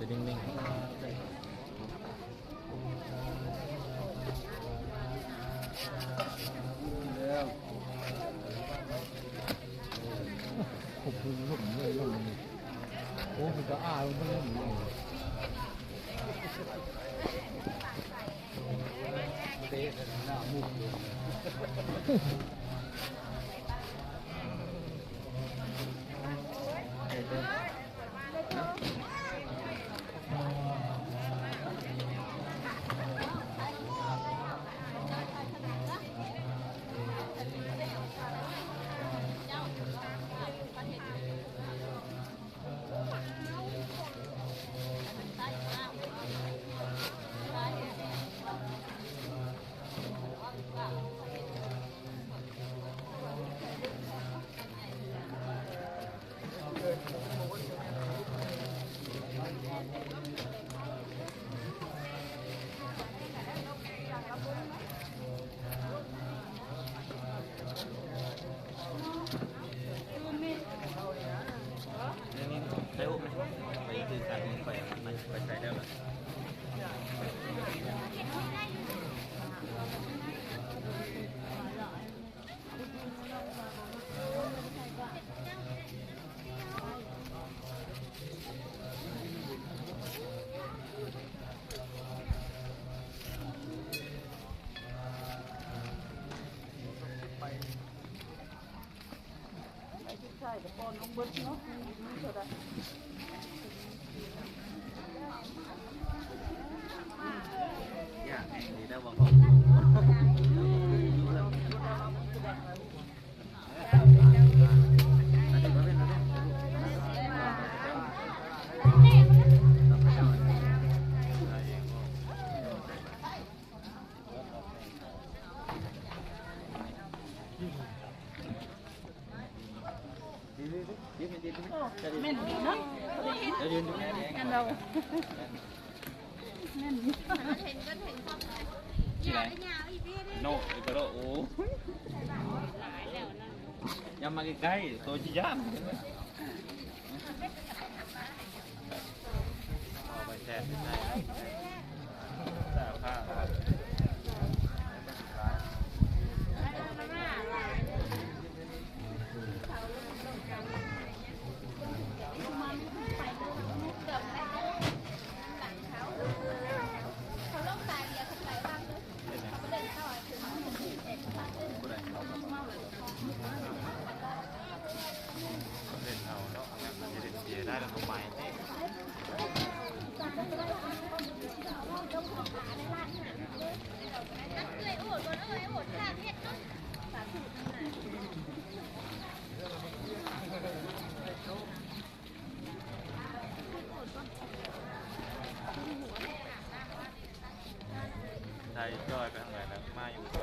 จะนิ่งๆผมคือผมเลยลงโอ้ผมก็อ้าลงไปเลยเตะหน้ามุกใช่แต่ปอนน้องเบิร์ดเนาะเท่าไหร่อยากให้ดีได้บอกแม่นดีเนาะกันเราแม่นดีที่ไหนโน่ไอ้กระโดดโอ้ยำมาใกล้ๆตัวจีย่ามเอาไปแช่ใช่แต่ผ้าได้แล้วก็ไปไทยย่อยไปทางไหนแล้วมาอยู่